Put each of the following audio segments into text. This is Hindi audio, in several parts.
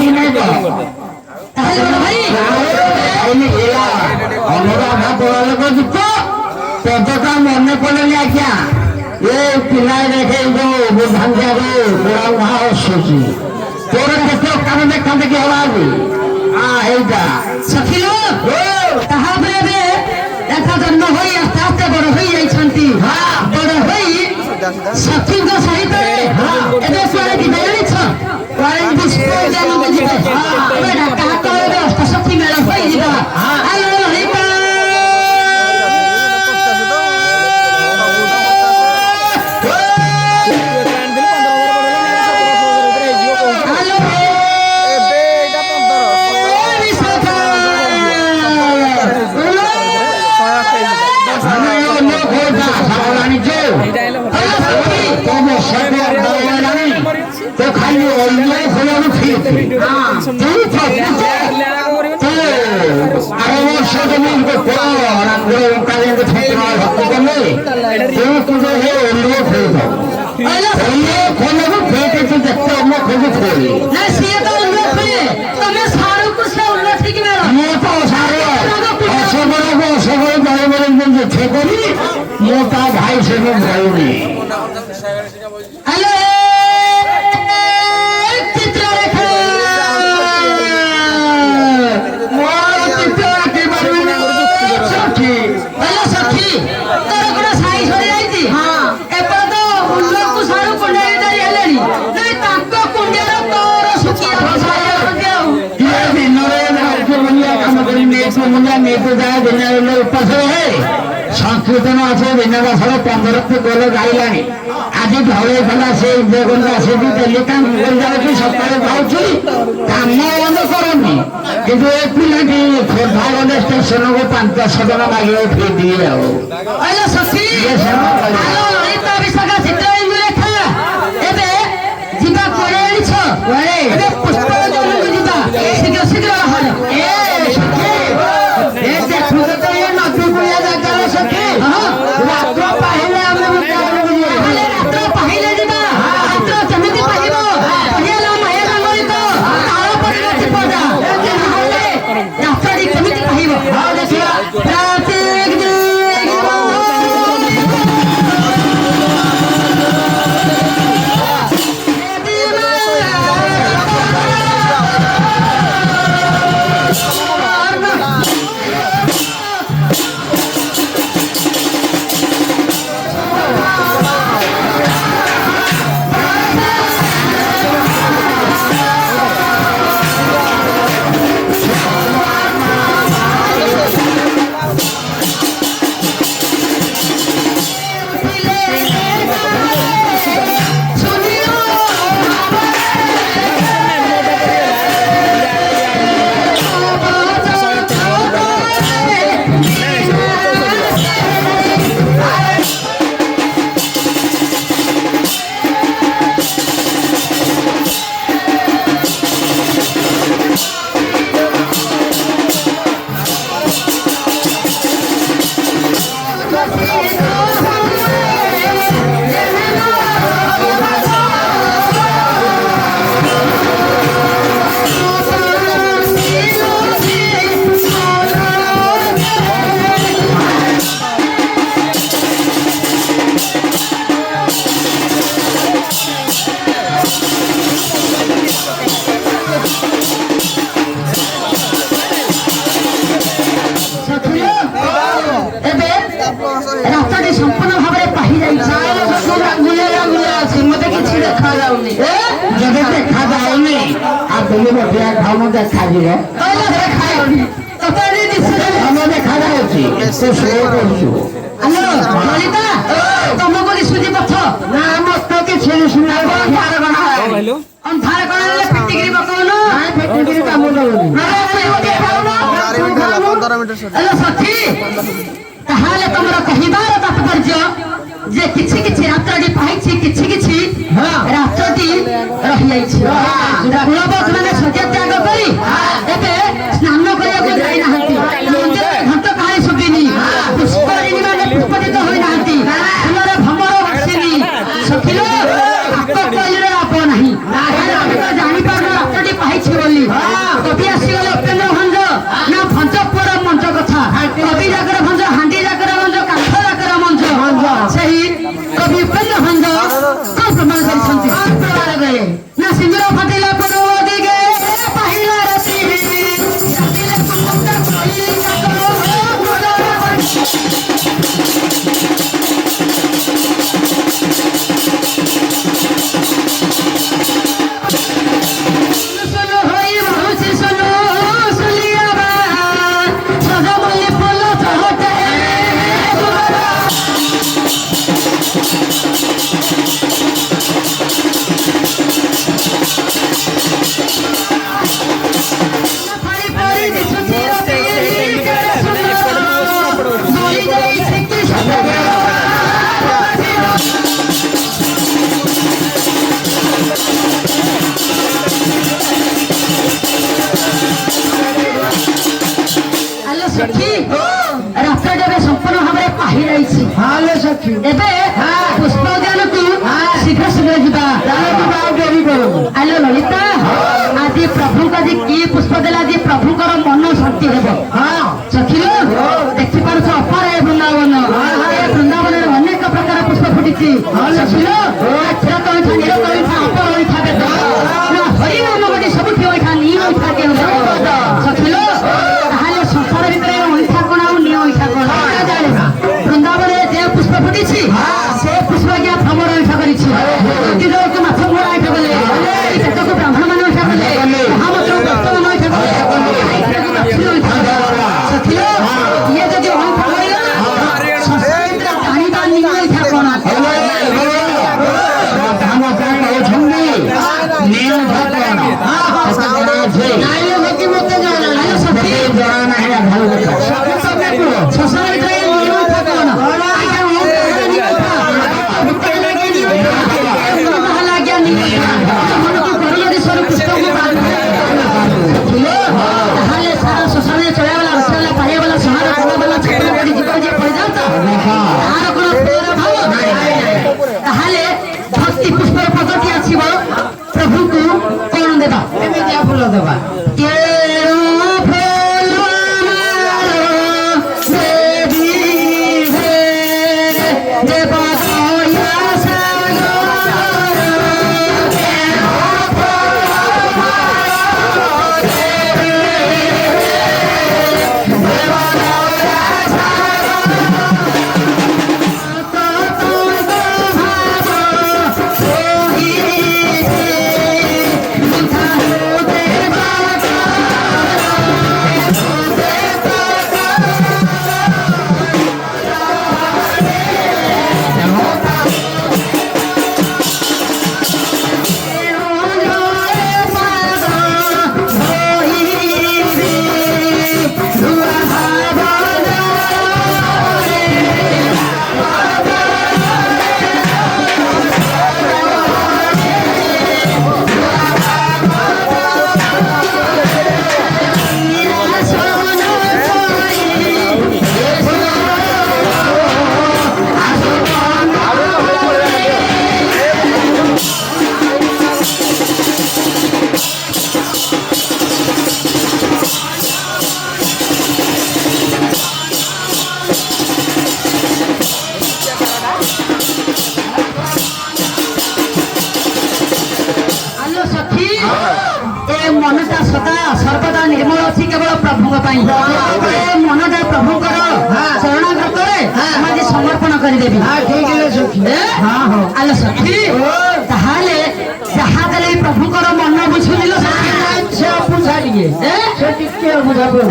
ठीक नहीं तो भाई अनुराधा बोला को जितो तो मन पड़े आज्ञा ये पिला देखे जो बुधांजा को पूरा वहाँ सोची तोरे केते कान देखा देखी हला भी हां हेजा सखिलो कहा बे एका जन्म होई आस्ते आस्ते बड़ होई जाई छंती हां बड़ होई सखी को सहित हां एबे सोरे की बेली छ वाइन पुष्प जान बुझी हां एबे कहा तो अष्ट सखी मेला होई जिबा हेलो हरिपा तो खाली ऑनलाइन खोला तो ठीक है हां तू था तो अरे वो शब्द में को और पूरे काले के ठेकना भक्ति करने तो तुझे है ऑनलाइन खोला ऑनलाइन खोला तो फेंके तो देखते हम खोज खोली ना सीए तो ऑनलाइन खोले तो मैं सारू कुछ ऑनलाइन ठीक मेरा मोटा सारे ऐसे बड़ा जाए बड़े जो ठेकोली मोटा भाई से में भाई हेलो संकीर्तन आसे दिनका सारा 15 गोल गाइलानी आज घरे गला से जगन से भी दिल्ली मिल जाए सकाଳେ पाउछि काम बंद करनी किंतु ए पिलाटी खोर्धा गले स्टेशन को 500 टका मागे फ्री दिए हो अरे सखी हेलो एता विसका चित्र रेखा एबे जिबा कोरेली छ ओरे एबे पुष्प जन जिबा शीघ्र शीघ्र हल ए सखी ए देखु तो ये नदी पुया जागा सखी हां रात्र पहिले हमने बुझे रात्र पहिले जिबा रात्र केमिति पाहिबो पहिले माया गंगोई को ताळ पति पड़ा नहले रात्र केमिति पाहिबो हां देखिया प्रत्येक दिन जे किछि किछि रात्रटी पाइछि किछि किछि रात्रटी रहि जाइछि कुलबस माने सत्य त्याग करी एबे स्नान करिया को जाई नाहंती मंदिर घंट काई सुबिनी पुष्परिणी माने पुष्पदित होई नाहंती हमर भमर बसिनी सखिलो आप कहले आप नाही हम तो जानि पर रात्रटी पाइछि बोली ଏବେ ପୁଷ୍ପ ଉଦ୍ୟାନକୁ ଶୀଘ୍ର ଶୀଘ୍ର ଯିବା ଆଲୋ ଲଳିତା ଆଜି ପ୍ରଭୁଙ୍କୁ ଆଜି କି ପୁଷ୍ପ ଦେଲା ଆଜି ପ୍ରଭୁଙ୍କର ମନ ଶାନ୍ତି ହେବ ସଖିଲ ଦେଖିପାରୁଛ ଅପାର ଏ ବୃନ୍ଦାବନ ଏ ବୃନ୍ଦାବନରେ ଅନେକ ପ୍ରକାର ପୁଷ୍ପ ଫୁଟିଛି ସଖିଲ କ୍ଷୀର କଇଠା ନୀଳ କଇଠା ଅପର ଅଇଠା ବେଦ ହରି ନାମ ଗୋଟେ ସବୁଠି ଅଇଠା ନିଅ ଅଇଠା କେଉଁ ସଖିଲ ତାହେଲେ ସଂସାର ଭିତରେ ଅଇଠା କଣ ଆଉ ନିଅ ଅଇଠା କଣ ଜାଣିବା ବୃନ୍ଦାବନରେ ଯେ ପୁଷ୍ପ ଫୁଟିଛି ସେ ପୁଷ୍ପ ଆଜ୍ଞା ଭ୍ରମର ଅଇଠା କରିଛି ନଦୀକୁ ମାଛ ଘୋଡ଼ା ଅଇଠା କଲେ ପେଟକୁ ବ୍ରାହ୍ମଣ ମାନେ ଅଇଠା କଲେ ମହାମନ୍ତ୍ରକୁ ଭକ୍ତ ମାନେ ଅଇଠା କଲେ ସଖିଲ ଇଏ ଯଦି ଅଇଠା କରିଗଲା ସଂସାର ଭିତରେ ଜାଣିବା ନିଅ ଅଇଠା କଣ ସଂସାର ଭିତରେ তাহলে সারা শ্মশানে চলে গেলা রসগোল্লা পাইয়া বেলা সহারা খাওয়া বেলা ছোট বড়ি জীবন যে পড়ে যাও তো তার কোন প্রের ভাব তাহলে ভক্তি পুষ্পের পদটি আসিব প্রভুকে কোন দেবা এমিতিয়া ফুল দেবা কেরু ফুল দেবী হে দেবা मनटा सदा सर्वदा निर्मल अच्छी केवल प्रभु मनटा प्रभुकर शरणागत समर्पण करदेवी आलो सखी ताहले जहा देले प्रभुकर मन बुझुलिलो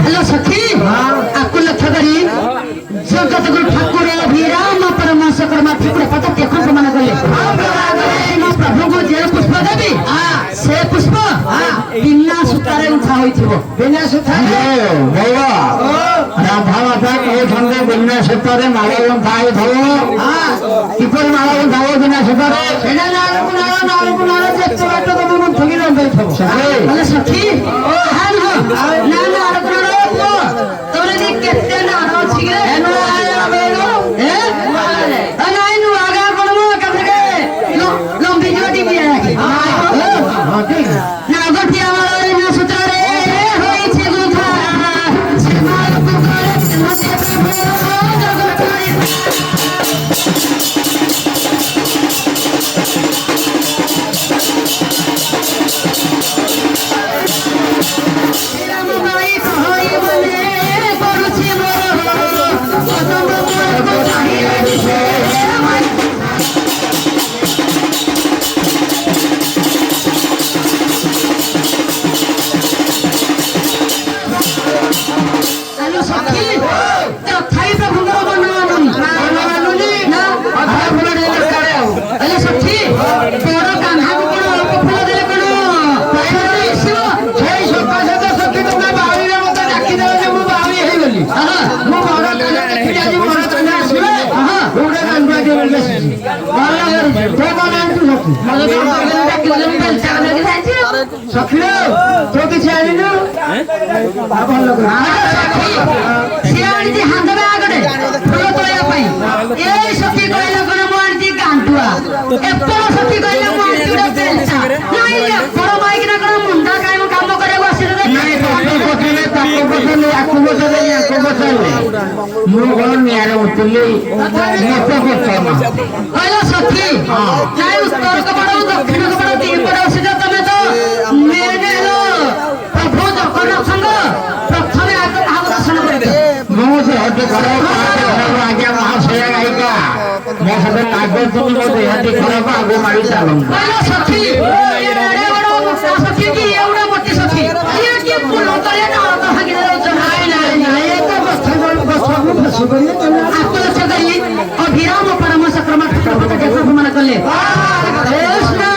हेलो सखी आपको लक्ष्य करी जगत गुरु ठाकुर अभिराम परमांश कर्मा ठाकुर पद देखो प्रमाण कले प्रभु को जे पुष्प देवी से पुष्प बिना सूतारे उठा होइथिबो बिना सूतारे बोलो राधा माता को ठंडे बिना सूतारे माला उठा होइथिबो किपर माला उठा हो बिना सूतारे सेना नाल कुनाल जेतो बाटो तो मन ठगी न देइथिबो अरे सखी हां ना ना आर कुनाल तोरे दी केते ना अछि गे एनो आया बेलो ए नाइ नु आगा कोनमो कबरे लंबी जोटी बिया राखी हां ठीक ना गठिया वाला ना सूतारे होई छे गुथा सिमाल को करे मते प्रभु जगत सखिलो तो किछ आनिनु भल सियाणी जी हाथ में आगड ପଟେ ଫୁଲ ତୋଳିବା ପାଇଁ ଏଇ ସଖୀ କହିଲେ କଣ ମୁଁ ଆଣିଛି ଗାଣ୍ଡୁଆ ଏପଟ ସଖୀ କହିଲେ ମୁଁ ଆଣିଛି ଗୋଟେ ବେଲଚା ନାଇଁ ଏପଟ ମାଇକିନା କଣ ମୁଣ୍ଡା କାଇଁ ମୁଁ କାମ କରିବାକୁ ଆସିଲେ ନାଇଁ ତାକୁ ପଚାରିଲେ ଆକୁ ପଚାରିଲେ ୟାକୁ ପଚାରିଲେ ମୁଁ କଣ ନିଆଁରେ ଉଠିଲି ମତେ ପଚାର କହିଲ ସଖୀ ନାଇଁ ଉତ୍ତର କପଟ ଦକ୍ଷିଣ କପଟ ଦିପଟ ବସିଛ ତମେ ତ ମେନ୍ ହେଲ ପ୍ରଭୁ ଜଗନ୍ନାଥଙ୍କ ପ୍ରଥମେ ଆଗ କାହାକୁ ଦର୍ଶନ କରିଛ ମୁଁ ଦେହଟି ଖରାପ ଆଜ୍ଞା ମହାଶୟା ଗାୟିକା ମୋ ସହିତ ଲାଗୁଥିଲି ମୋ ଦେହଟି ଖରାପ ଆଗକୁ ମାରି ଚାଲନ୍ତୁ କହିଲ ସଖୀ ଏଡେ ବଡ ମୋଟା ସଖୀ କି ଏଉଡା ମୋଟି ସଖୀ ଇଏ କି ଫୁଲ ତଳିଆ ଡାଳ ତ ଭାଙ୍ଗି ଦେଉଛ ନାଇଁ ନାଇଁ ନାଇଁ ଏ ତ ଗଛକୁ ଫସୁ କରିଲେ ଆତ୍ମଲକ୍ଷ କରି ଅଭିରାମ ପରମ ସକ୍ରମ ଠାକୁର ଦେଖ ପ୍ରମାଣ କଲେ କୃଷ୍ଣ